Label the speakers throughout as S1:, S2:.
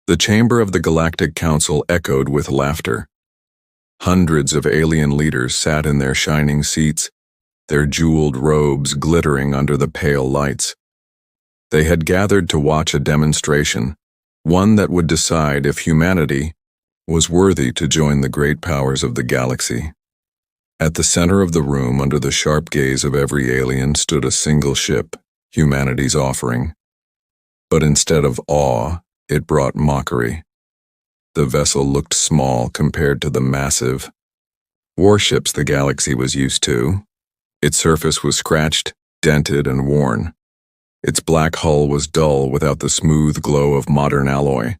S1: The chamber of the Galactic Council echoed with laughter. Hundreds of alien leaders sat in their shining seats, their jeweled robes glittering under the pale lights. They had gathered to watch a demonstration, one that would decide if humanity was worthy to join the great powers of the galaxy. At the center of the room, under the sharp gaze of every alien, stood a single ship, humanity's offering. But instead of awe, it brought mockery. The vessel looked small compared to the massive warships the galaxy was used to. Its surface was scratched, dented, and worn. Its black hull was dull without the smooth glow of modern alloy.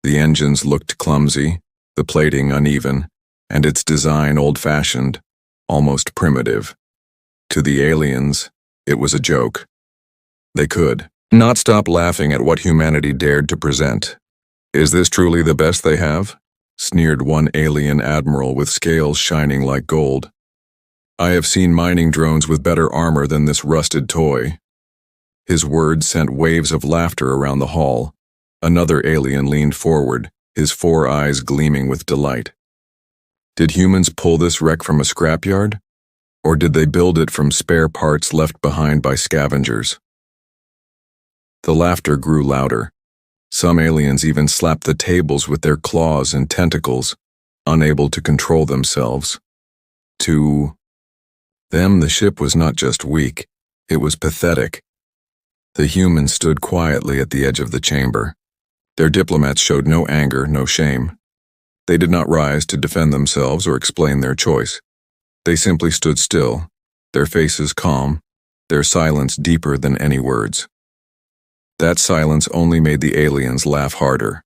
S1: The engines looked clumsy, the plating uneven, and its design old-fashioned, almost primitive. To the aliens, it was a joke. They could not stop laughing at what humanity dared to present. "Is this truly the best they have?" sneered one alien admiral with scales shining like gold. "I have seen mining drones with better armor than this rusted toy." His words sent waves of laughter around the hall. Another alien leaned forward, his 4 eyes gleaming with delight. Did humans pull this wreck from a scrapyard? Or did they build it from spare parts left behind by scavengers? The laughter grew louder. Some aliens even slapped the tables with their claws and tentacles, unable to control themselves. To them, the ship was not just weak, it was pathetic. The humans stood quietly at the edge of the chamber. Their diplomats showed no anger, no shame. They did not rise to defend themselves or explain their choice. They simply stood still, their faces calm, their silence deeper than any words. That silence only made the aliens laugh harder.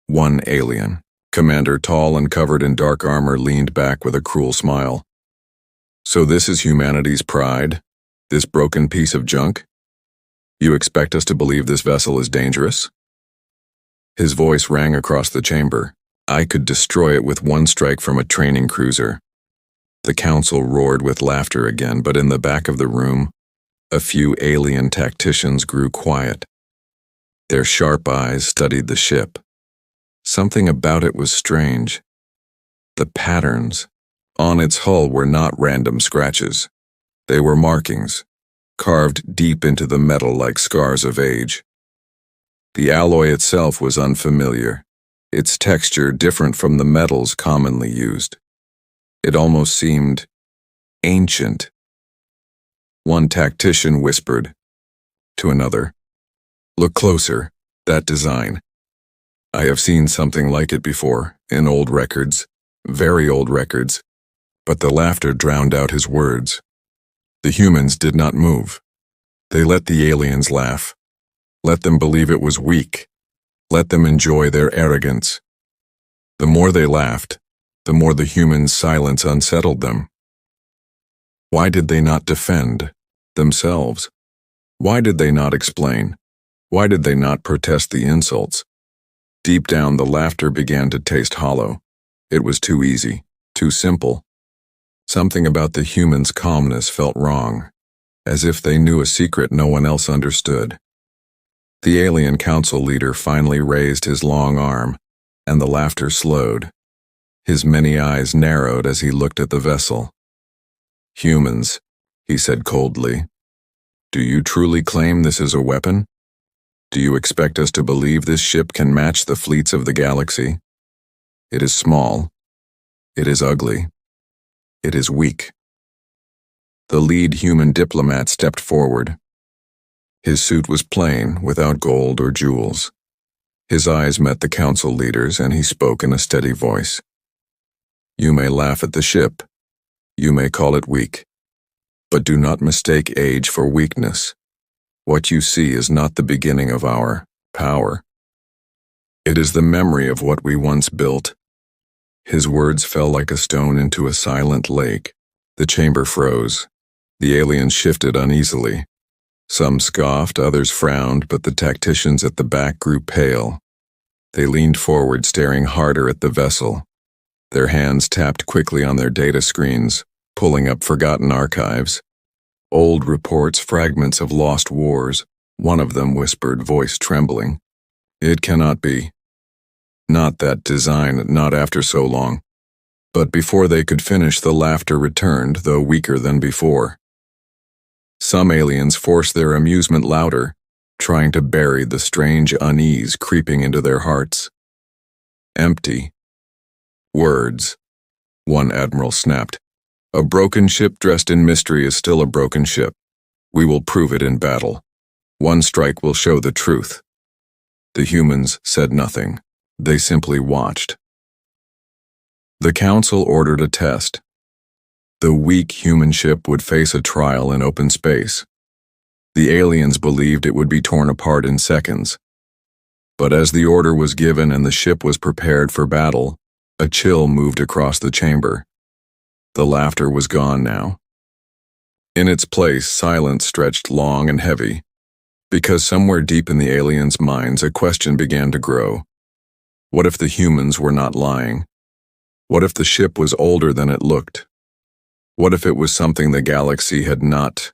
S1: One alien, commander tall and covered in dark armor, leaned back with a cruel smile. "So this is humanity's pride? This broken piece of junk? You expect us to believe this vessel is dangerous?" His voice rang across the chamber. "I could destroy it with one strike from a training cruiser." The council roared with laughter again, but in the back of the room, a few alien tacticians grew quiet. Their sharp eyes studied the ship. Something about it was strange. The patterns on its hull were not random scratches. They were markings, carved deep into the metal like scars of age. The alloy itself was unfamiliar, its texture different from the metals commonly used. It almost seemed ancient. One tactician whispered to another, "Look closer, that design. I have seen something like it before, in old records, very old records." But the laughter drowned out his words. The humans did not move. They let the aliens laugh. Let them believe it was weak. Let them enjoy their arrogance. The more they laughed, the more the humans' silence unsettled them. Why did they not defend themselves? Why did they not explain? Why did they not protest the insults? Deep down, the laughter began to taste hollow. It was too easy, too simple. Something about the humans' calmness felt wrong, as if they knew a secret no one else understood. The alien council leader finally raised his long arm, and the laughter slowed. His many eyes narrowed as he looked at the vessel. "Humans," he said coldly, "do you truly claim this is a weapon? Do you expect us to believe this ship can match the fleets of the galaxy? It is small. It is ugly. It is weak." The lead human diplomat stepped forward. His suit was plain, without gold or jewels. His eyes met the council leaders, and he spoke in a steady voice. "You may laugh at the ship. You may call it weak. But do not mistake age for weakness. What you see is not the beginning of our power. It is the memory of what we once built." His words fell like a stone into a silent lake. The chamber froze. The aliens shifted uneasily. Some scoffed, others frowned, but the tacticians at the back grew pale. They leaned forward, staring harder at the vessel. Their hands tapped quickly on their data screens, pulling up forgotten archives. Old reports, fragments of lost wars. One of them whispered, voice trembling, It cannot be. Not that design, not after so long. But before they could finish, the laughter returned, though weaker than before. Some aliens forced their amusement louder, trying to bury the strange unease creeping into their hearts. Empty. Words. One admiral snapped. A broken ship dressed in mystery is still a broken ship. We will prove it in battle. One strike will show the truth. The humans said nothing. They simply watched. The council ordered a test. The weak human ship would face a trial in open space. The aliens believed it would be torn apart in seconds. But as the order was given and the ship was prepared for battle, a chill moved across the chamber. The laughter was gone now. In its place, silence stretched long and heavy, because somewhere deep in the aliens' minds a question began to grow. What if the humans were not lying? What if the ship was older than it looked? What if it was something the galaxy had not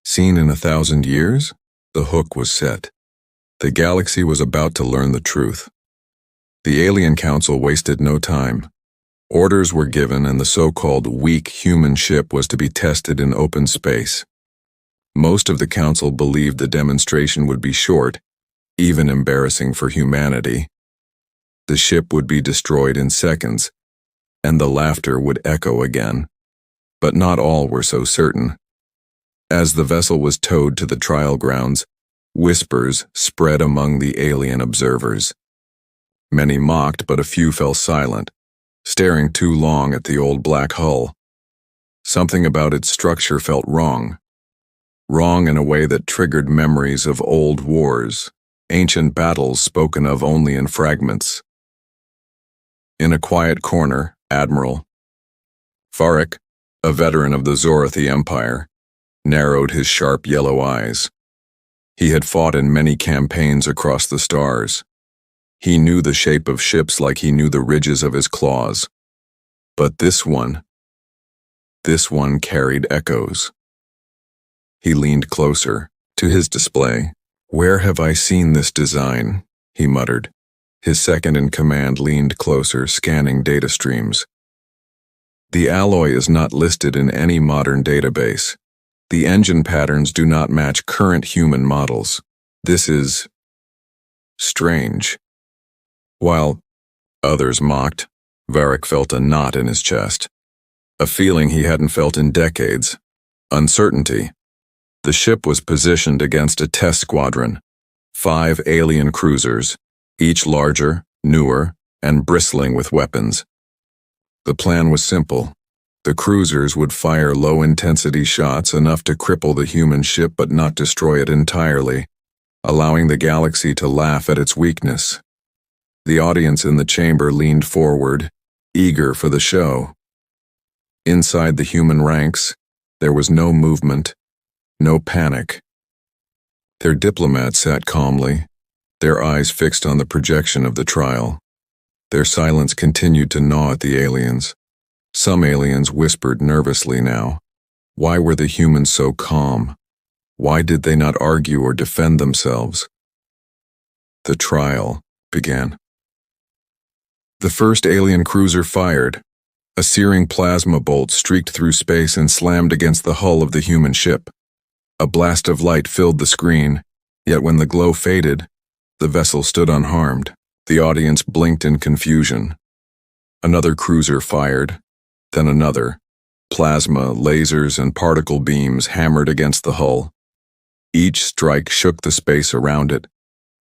S1: seen in 1,000 years? The hook was set. The galaxy was about to learn the truth. The Alien Council wasted no time. Orders were given and the so-called weak human ship was to be tested in open space. Most of the council believed the demonstration would be short, even embarrassing for humanity. The ship would be destroyed in seconds, and the laughter would echo again. But not all were so certain. As the vessel was towed to the trial grounds, whispers spread among the alien observers. Many mocked, but a few fell silent, staring too long at the old black hull. Something about its structure felt wrong. Wrong in a way that triggered memories of old wars, ancient battles spoken of only in fragments. In a quiet corner, Admiral Varric, a veteran of the Zorathi Empire, narrowed his sharp yellow eyes. He had fought in many campaigns across the stars. He knew the shape of ships like he knew the ridges of his claws. But this one carried echoes. He leaned closer to his display. "Where have I seen this design?" he muttered. His second-in-command leaned closer, scanning data streams. "The alloy is not listed in any modern database. The engine patterns do not match current human models. This is strange." While others mocked, Varric felt a knot in his chest. A feeling he hadn't felt in decades. Uncertainty. The ship was positioned against a test squadron. 5 alien cruisers, each larger, newer, and bristling with weapons. The plan was simple. The cruisers would fire low-intensity shots enough to cripple the human ship but not destroy it entirely, allowing the galaxy to laugh at its weakness. The audience in the chamber leaned forward, eager for the show. Inside the human ranks, there was no movement, no panic. Their diplomats sat calmly, their eyes fixed on the projection of the trial. Their silence continued to gnaw at the aliens. Some aliens whispered nervously now. Why were the humans so calm? Why did they not argue or defend themselves? The trial began. The first alien cruiser fired. A searing plasma bolt streaked through space and slammed against the hull of the human ship. A blast of light filled the screen, yet when the glow faded, the vessel stood unharmed. The audience blinked in confusion. Another cruiser fired, then another. Plasma, lasers, and particle beams hammered against the hull. Each strike shook the space around it,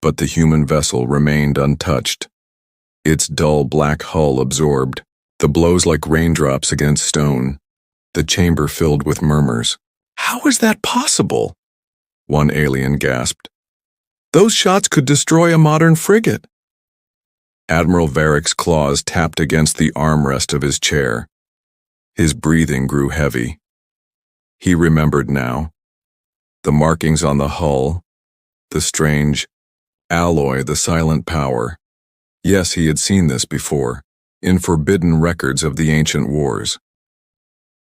S1: but the human vessel remained untouched. Its dull black hull absorbed, the blows like raindrops against stone. The chamber filled with murmurs. "How is that possible?" one alien gasped. "Those shots could destroy a modern frigate." Admiral Varric's claws tapped against the armrest of his chair. His breathing grew heavy. He remembered now. The markings on the hull, the strange alloy, the silent power. Yes, he had seen this before, in forbidden records of the ancient wars.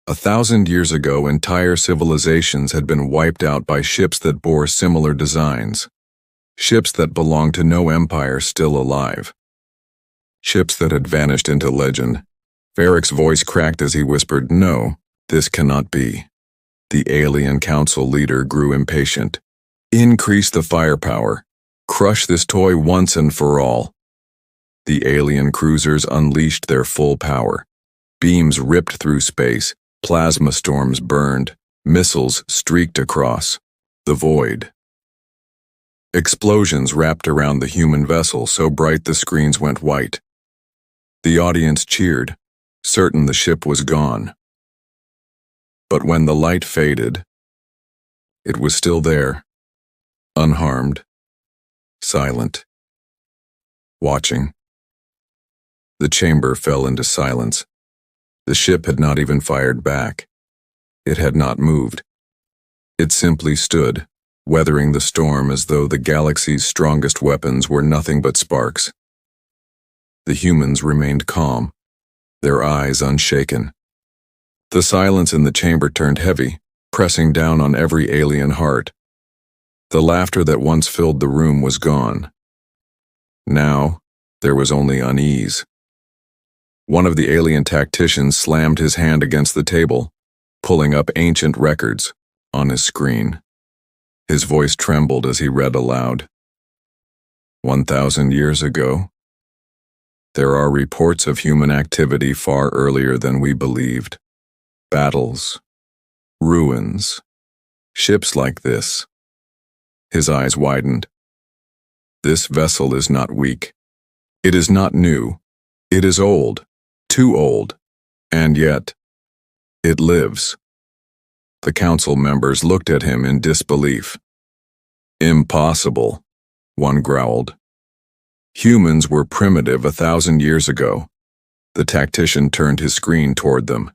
S1: 1,000 years ago, entire civilizations had been wiped out by ships that bore similar designs. Ships that belonged to no empire still alive. Ships that had vanished into legend. Varric's voice cracked as he whispered, "No, this cannot be." The alien council leader grew impatient. "Increase the firepower. Crush this toy once and for all." The alien cruisers unleashed their full power. Beams ripped through space, plasma storms burned, missiles streaked across the void. Explosions wrapped around the human vessel so bright the screens went white. The audience cheered, certain the ship was gone. But when the light faded, it was still there, unharmed, silent, watching. The chamber fell into silence. The ship had not even fired back. It had not moved. It simply stood, weathering the storm as though the galaxy's strongest weapons were nothing but sparks. The humans remained calm, their eyes unshaken. The silence in the chamber turned heavy, pressing down on every alien heart. The laughter that once filled the room was gone. Now, there was only unease. One of the alien tacticians slammed his hand against the table, pulling up ancient records on his screen. His voice trembled as he read aloud. 1,000 years ago, there are reports of human activity far earlier than we believed. Battles, ruins, ships like this. His eyes widened. This vessel is not weak. It is not new. It is old, too old, and yet, it lives. The council members looked at him in disbelief. "Impossible," one growled. "Humans were primitive 1,000 years ago." The tactician turned his screen toward them.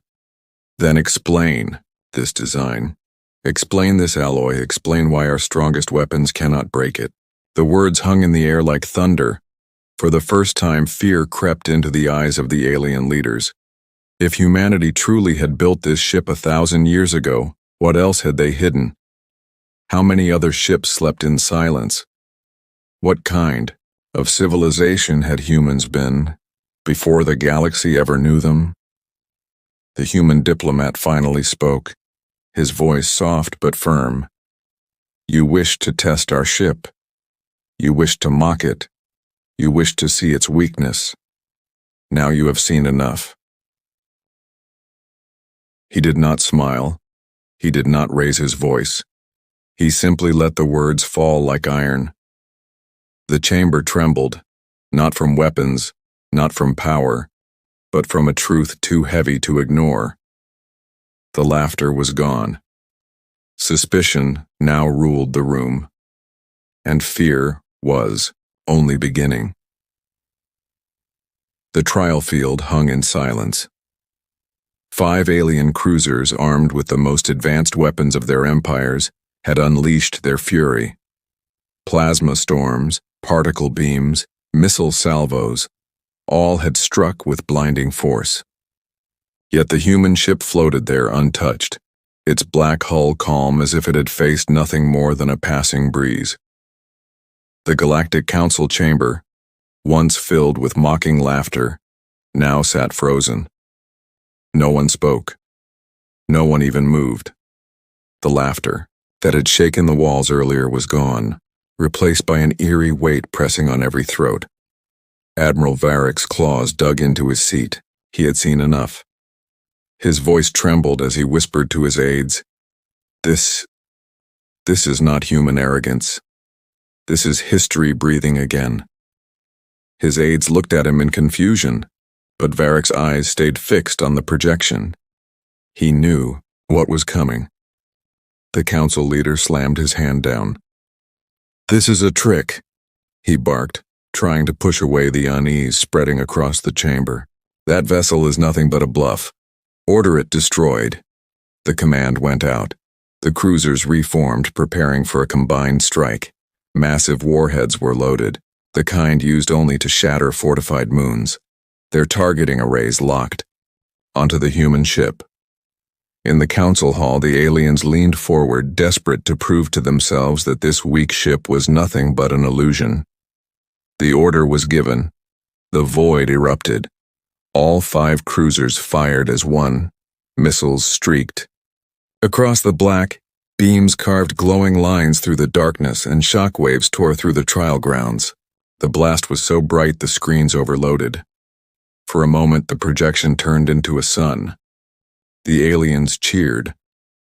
S1: "Then explain this design. Explain this alloy. Explain why our strongest weapons cannot break it." The words hung in the air like thunder. For the first time, fear crept into the eyes of the alien leaders. If humanity truly had built this ship 1,000 years ago, what else had they hidden? How many other ships slept in silence? What kind of civilization had humans been before the galaxy ever knew them? The human diplomat finally spoke, his voice soft but firm. "You wish to test our ship. You wish to mock it. You wish to see its weakness. Now you have seen enough." He did not smile. He did not raise his voice. He simply let the words fall like iron. The chamber trembled, not from weapons, not from power, but from a truth too heavy to ignore. The laughter was gone. Suspicion now ruled the room, and fear was only beginning. The trial field hung in silence. 5 alien cruisers armed with the most advanced weapons of their empires had unleashed their fury. Plasma storms, particle beams, missile salvos, all had struck with blinding force. Yet the human ship floated there untouched, its black hull calm as if it had faced nothing more than a passing breeze. The Galactic Council chamber, once filled with mocking laughter, now sat frozen. No one spoke. No one even moved. The laughter that had shaken the walls earlier was gone, replaced by an eerie weight pressing on every throat. Admiral Varric's claws dug into his seat. He had seen enough. His voice trembled as he whispered to his aides, This is not human arrogance. This is history breathing again." His aides looked at him in confusion, but Varric's eyes stayed fixed on the projection. He knew what was coming. The council leader slammed his hand down. "This is a trick," he barked, trying to push away the unease spreading across the chamber. "That vessel is nothing but a bluff. Order it destroyed." The command went out. The cruisers reformed, preparing for a combined strike. Massive warheads were loaded, the kind used only to shatter fortified moons. Their targeting arrays locked onto the human ship. In the council hall, the aliens leaned forward, desperate to prove to themselves that this weak ship was nothing but an illusion. The order was given. The void erupted. All 5 cruisers fired as one. Missiles streaked. Across the black, beams carved glowing lines through the darkness, and shockwaves tore through the trial grounds. The blast was so bright the screens overloaded. For a moment, the projection turned into a sun. The aliens cheered,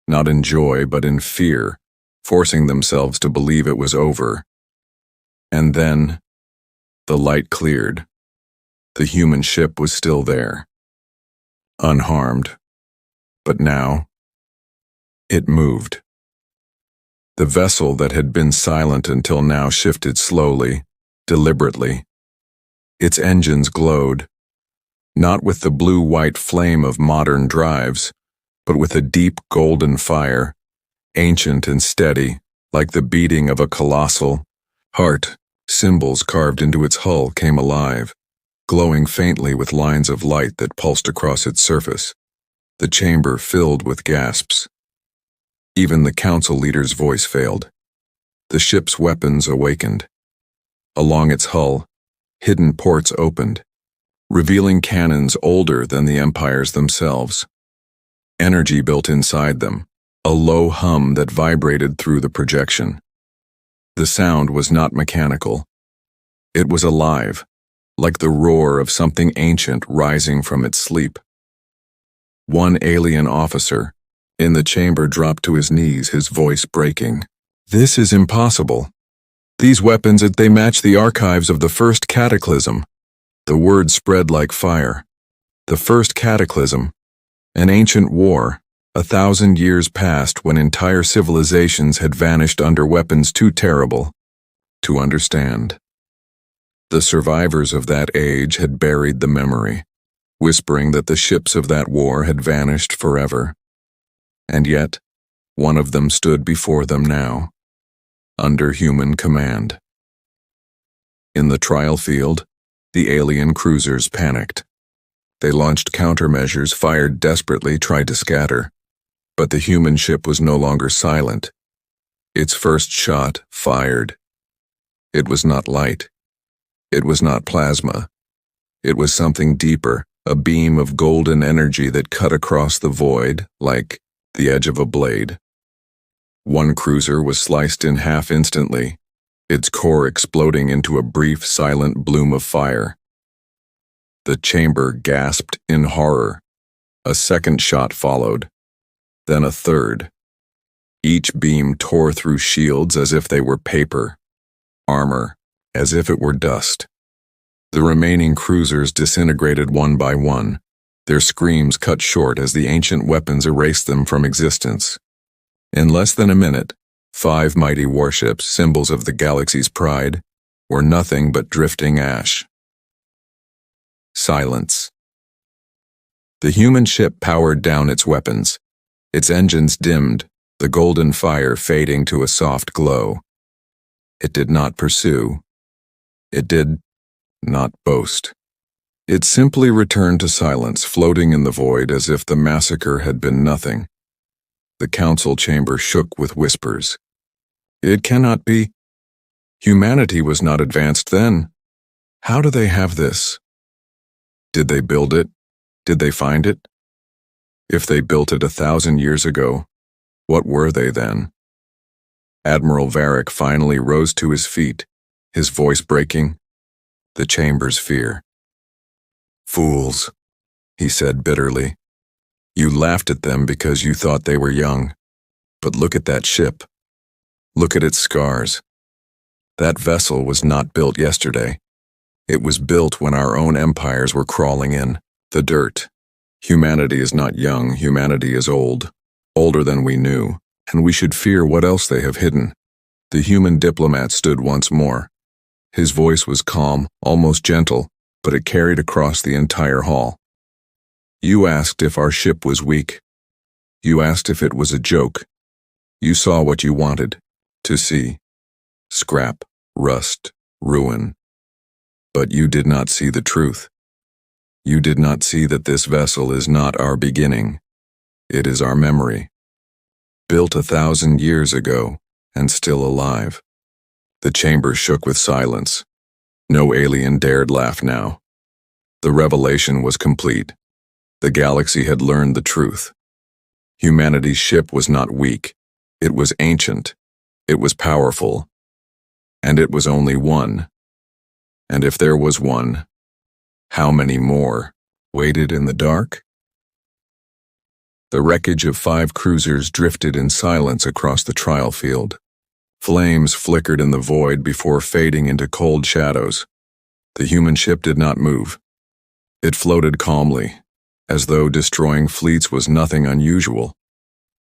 S1: not in joy but in fear, forcing themselves to believe it was over. And then, the light cleared. The human ship was still there, unharmed. But now, it moved. The vessel that had been silent until now shifted slowly, deliberately. Its engines glowed, not with the blue-white flame of modern drives, but with a deep golden fire, ancient and steady, like the beating of a colossal heart. Symbols carved into its hull came alive, glowing faintly with lines of light that pulsed across its surface. The chamber filled with gasps. Even the council leader's voice failed. The ship's weapons awakened. Along its hull, hidden ports opened, revealing cannons older than the empires themselves. Energy built inside them, a low hum that vibrated through the projection. The sound was not mechanical. It was alive, like the roar of something ancient rising from its sleep. One alien officer in the chamber dropped to his knees, his voice breaking. "This is impossible. These weapons, they match the archives of the first cataclysm." The word spread like fire. The first cataclysm, an ancient war, 1,000 years past when entire civilizations had vanished under weapons too terrible to understand. The survivors of that age had buried the memory, whispering that the ships of that war had vanished forever. And yet, one of them stood before them now, under human command. In the trial field, the alien cruisers panicked. They launched countermeasures, fired desperately, tried to scatter. But the human ship was no longer silent. Its first shot fired. It was not light. It was not plasma. It was something deeper, a beam of golden energy that cut across the void like the edge of a blade. One cruiser was sliced in half instantly, its core exploding into a brief, silent bloom of fire. The chamber gasped in horror. A second shot followed, then a third. Each beam tore through shields as if they were paper, armor as if it were dust. The remaining cruisers disintegrated one by one, their screams cut short as the ancient weapons erased them from existence. In less than a minute, 5 mighty warships, symbols of the galaxy's pride, were nothing but drifting ash. Silence. The human ship powered down its weapons. Its engines dimmed, the golden fire fading to a soft glow. It did not pursue. It did not boast. It simply returned to silence, floating in the void as if the massacre had been nothing. The council chamber shook with whispers. It cannot be. Humanity was not advanced then. How do they have this? Did they build it? Did they find it? If they built it 1,000 years ago, what were they then? Admiral Varick finally rose to his feet, his voice breaking. The chamber's fear. "Fools," he said bitterly. "You laughed at them because you thought they were young. But look at that ship. Look at its scars. That vessel was not built yesterday. It was built when our own empires were crawling in. The dirt. Humanity is not young, humanity is old. Older than we knew, and we should fear what else they have hidden." The human diplomat stood once more. His voice was calm, almost gentle, but it carried across the entire hall. "You asked if our ship was weak. You asked if it was a joke. You saw what you wanted to see. Scrap, rust, ruin. But you did not see the truth. You did not see that this vessel is not our beginning. It is our memory. Built 1,000 years ago, and still alive. The chamber shook with silence. No alien dared laugh now. The revelation was complete. The galaxy had learned the truth. Humanity's ship was not weak. It was ancient. It was powerful. And it was only one. And if there was one, how many more waited in the dark? The wreckage of 5 cruisers drifted in silence across the trial field. Flames flickered in the void before fading into cold shadows. The human ship did not move. It floated calmly, as though destroying fleets was nothing unusual.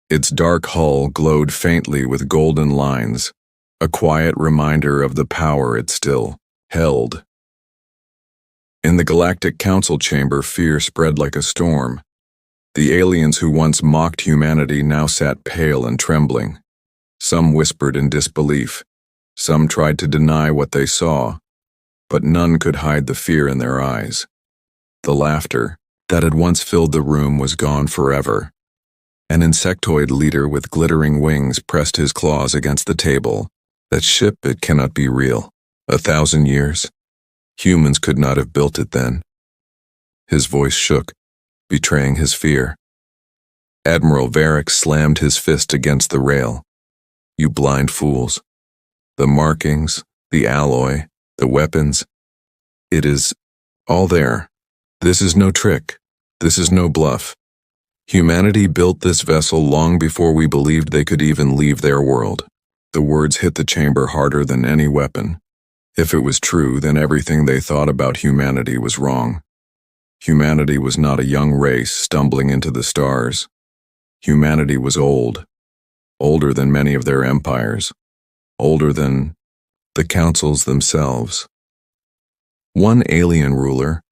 S1: Its dark hull glowed faintly with golden lines, a quiet reminder of the power it still held. In the Galactic Council chamber, fear spread like a storm. The aliens who once mocked humanity now sat pale and trembling. Some whispered in disbelief. Some tried to deny what they saw, but none could hide the fear in their eyes. The laughter that had once filled the room was gone forever. An insectoid leader with glittering wings pressed his claws against the table. That ship, it cannot be real. 1,000 years? Humans could not have built it then. His voice shook, betraying his fear. Admiral Varric slammed his fist against the rail. You blind fools. The markings, the alloy, the weapons. It is all there. This is no trick. This is no bluff. Humanity built this vessel long before we believed they could even leave their world. The words hit the chamber harder than any weapon. If it was true, then everything they thought about humanity was wrong. Humanity was not a young race stumbling into the stars. Humanity was old. Older than many of their empires. Older than the councils themselves. One alien ruler,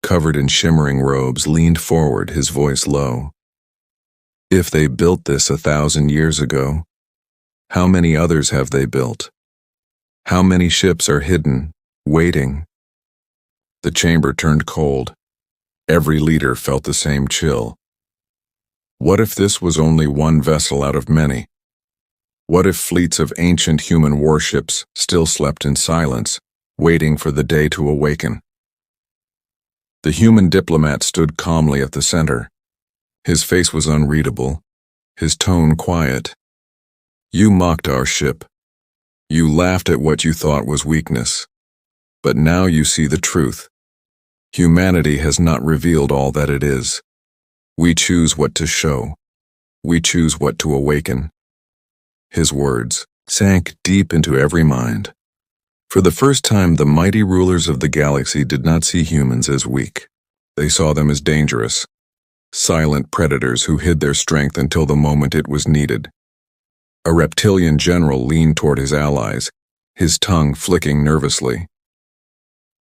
S1: covered in shimmering robes, leaned forward, his voice low. If they built this 1,000 years ago, how many others have they built? How many ships are hidden, waiting? The chamber turned cold. Every leader felt the same chill. What if this was only one vessel out of many? What if fleets of ancient human warships still slept in silence, waiting for the day to awaken? The human diplomat stood calmly at the center. His face was unreadable, his tone quiet. You mocked our ship. You laughed at what you thought was weakness. But now you see the truth. Humanity has not revealed all that it is. We choose what to show. We choose what to awaken. His words sank deep into every mind. For the first time, the mighty rulers of the galaxy did not see humans as weak. They saw them as dangerous, silent predators who hid their strength until the moment it was needed. A reptilian general leaned toward his allies, his tongue flicking nervously.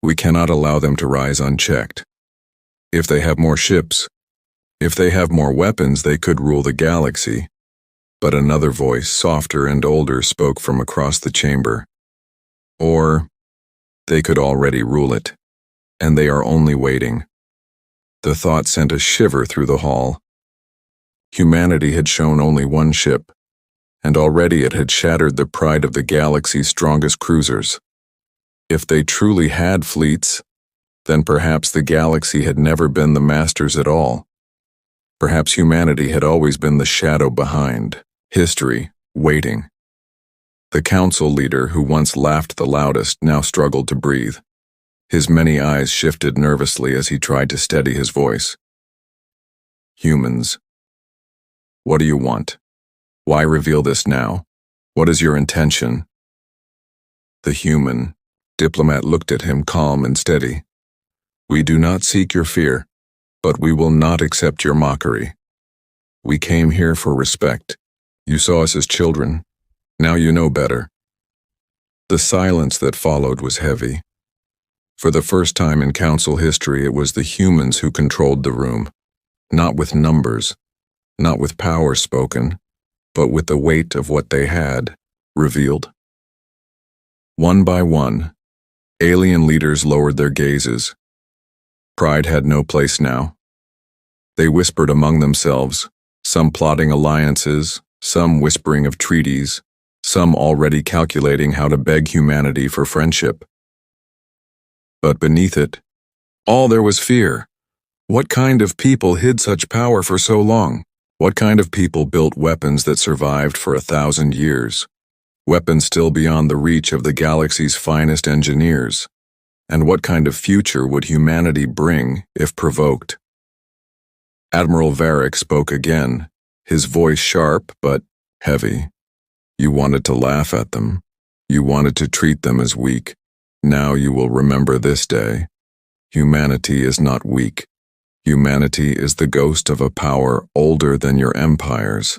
S1: We cannot allow them to rise unchecked. If they have more ships, if they have more weapons, they could rule the galaxy. But another voice, softer and older, spoke from across the chamber. Or they could already rule it, and they are only waiting. The thought sent a shiver through the hall. Humanity had shown only one ship, and already it had shattered the pride of the galaxy's strongest cruisers. If they truly had fleets, then perhaps the galaxy had never been the masters at all. Perhaps humanity had always been the shadow behind, history, waiting. The council leader, who once laughed the loudest, now struggled to breathe. His many eyes shifted nervously as he tried to steady his voice. Humans. What do you want? Why reveal this now? What is your intention? The human diplomat looked at him, calm and steady. We do not seek your fear, but we will not accept your mockery. We came here for respect. You saw us as children. Now you know better. The silence that followed was heavy. For the first time in council history, it was the humans who controlled the room, not with numbers, not with power spoken, but with the weight of what they had revealed. One by one, alien leaders lowered their gazes. Pride had no place now. They whispered among themselves, some plotting alliances, some whispering of treaties, some already calculating how to beg humanity for friendship. But beneath it, all there was fear. What kind of people hid such power for so long? What kind of people built weapons that survived for 1,000 years? Weapons still beyond the reach of the galaxy's finest engineers. And what kind of future would humanity bring if provoked? Admiral Varric spoke again, his voice sharp but heavy. You wanted to laugh at them. You wanted to treat them as weak. Now you will remember this day. Humanity is not weak. Humanity is the ghost of a power older than your empires,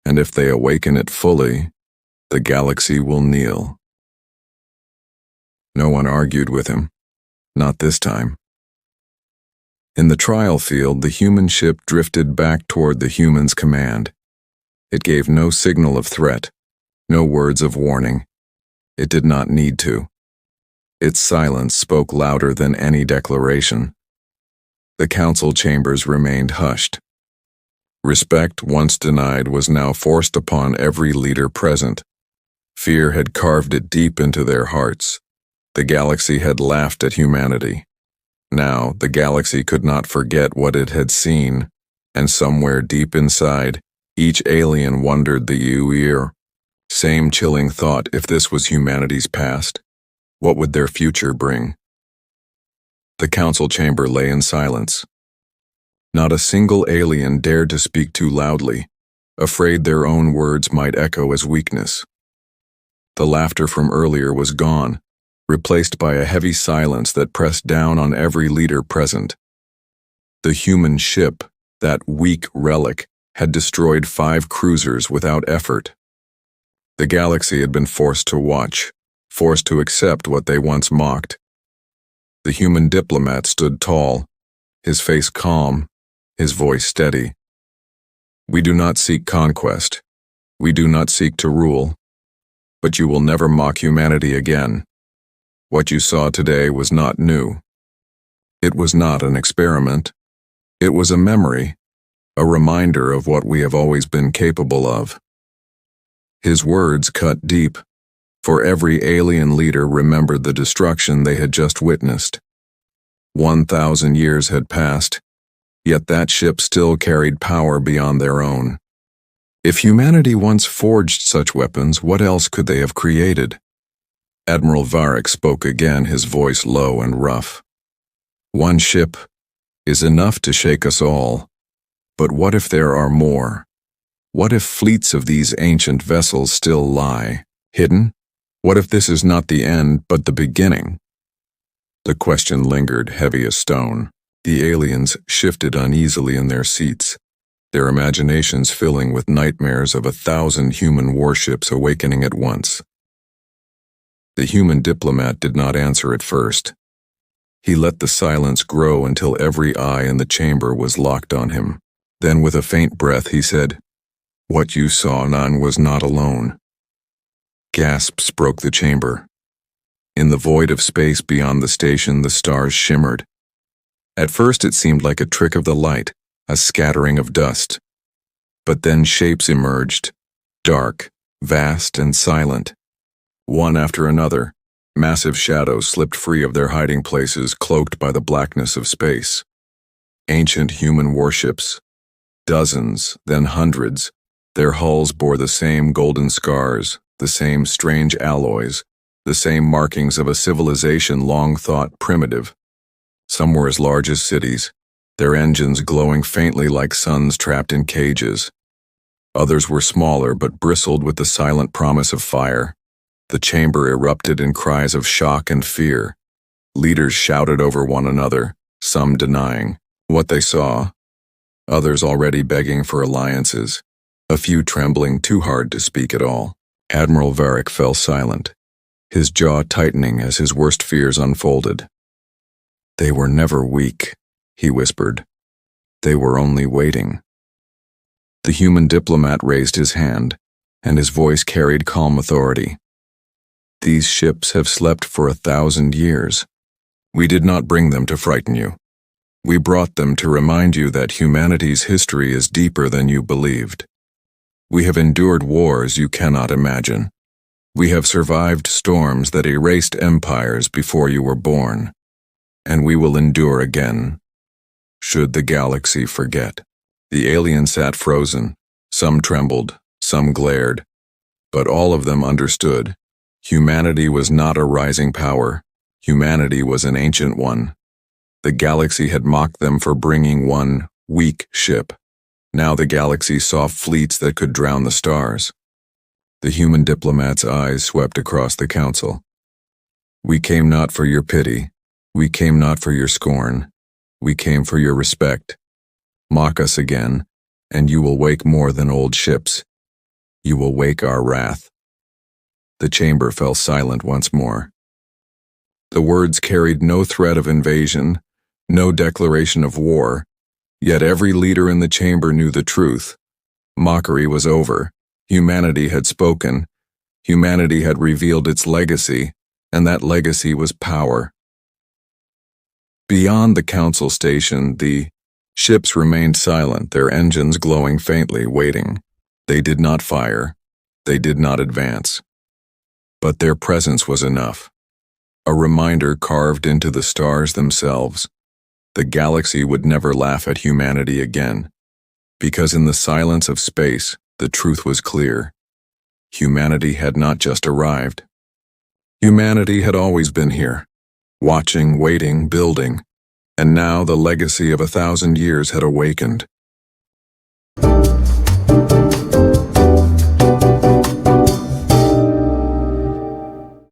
S1: and if they awaken it fully, the galaxy will kneel. No one argued with him. Not this time. In the trial field, the human ship drifted back toward the human's command. It gave no signal of threat, no words of warning. It did not need to. Its silence spoke louder than any declaration. The council chambers remained hushed. Respect, once denied, was now forced upon every leader present. Fear had carved it deep into their hearts. The galaxy had laughed at humanity. Now, the galaxy could not forget what it had seen, and somewhere deep inside, each alien wondered the same chilling thought: if this was humanity's past, what would their future bring? The council chamber lay in silence. Not a single alien dared to speak too loudly, afraid their own words might echo as weakness. The laughter from earlier was gone, replaced by a heavy silence that pressed down on every leader present. The human ship, that weak relic, had destroyed 5 cruisers without effort. The galaxy had been forced to watch, forced to accept what they once mocked. The human diplomat stood tall, his face calm, his voice steady. We do not seek conquest. We do not seek to rule. But you will never mock humanity again. What you saw today was not new. It was not an experiment. It was a memory, a reminder of what we have always been capable of. His words cut deep, for every alien leader remembered the destruction they had just witnessed. 1,000 years had passed, yet that ship still carried power beyond their own. If humanity once forged such weapons, what else could they have created? Admiral Varric spoke again, his voice low and rough. One ship is enough to shake us all, but what if there are more? What if fleets of these ancient vessels still lie, hidden? What if this is not the end, but the beginning? The question lingered, heavy as stone. The aliens shifted uneasily in their seats, their imaginations filling with nightmares of 1,000 human warships awakening at once. The human diplomat did not answer at first. He let the silence grow until every eye in the chamber was locked on him. Then, with a faint breath, he said, "What you saw, Nan, was not alone." Gasps broke the chamber. In the void of space beyond the station, the stars shimmered. At first it seemed like a trick of the light, a scattering of dust. But then shapes emerged, dark, vast, and silent. One after another, massive shadows slipped free of their hiding places, cloaked by the blackness of space. Ancient human warships. Dozens, then hundreds. Their hulls bore the same golden scars, the same strange alloys, the same markings of a civilization long thought primitive. Some were as large as cities, their engines glowing faintly like suns trapped in cages. Others were smaller but bristled with the silent promise of fire. The chamber erupted in cries of shock and fear. Leaders shouted over one another, some denying what they saw, others already begging for alliances, a few trembling too hard to speak at all. Admiral Varric fell silent, his jaw tightening as his worst fears unfolded. "They were never weak," he whispered. "They were only waiting." The human diplomat raised his hand, and his voice carried calm authority. "These ships have slept for 1,000 years. We did not bring them to frighten you. We brought them to remind you that humanity's history is deeper than you believed. We have endured wars you cannot imagine. We have survived storms that erased empires before you were born. And we will endure again, should the galaxy forget. The aliens sat frozen. Some trembled, some glared. But all of them understood. Humanity was not a rising power. Humanity was an ancient one. The galaxy had mocked them for bringing one weak ship. Now the galaxy saw fleets that could drown the stars. The human diplomat's eyes swept across the council. We came not for your pity. We came not for your scorn. We came for your respect. Mock us again, and you will wake more than old ships. You will wake our wrath. The chamber fell silent once more. The words carried no threat of invasion, no declaration of war, yet every leader in the chamber knew the truth. Mockery was over. Humanity had spoken. Humanity had revealed its legacy, and that legacy was power. Beyond the council station, the ships remained silent, their engines glowing faintly, waiting. They did not fire. They did not advance. But their presence was enough. A reminder carved into the stars themselves. The galaxy would never laugh at humanity again, because in the silence of space, the truth was clear. Humanity had not just arrived. Humanity had always been here, watching, waiting, building, and now the legacy of 1,000 years had awakened.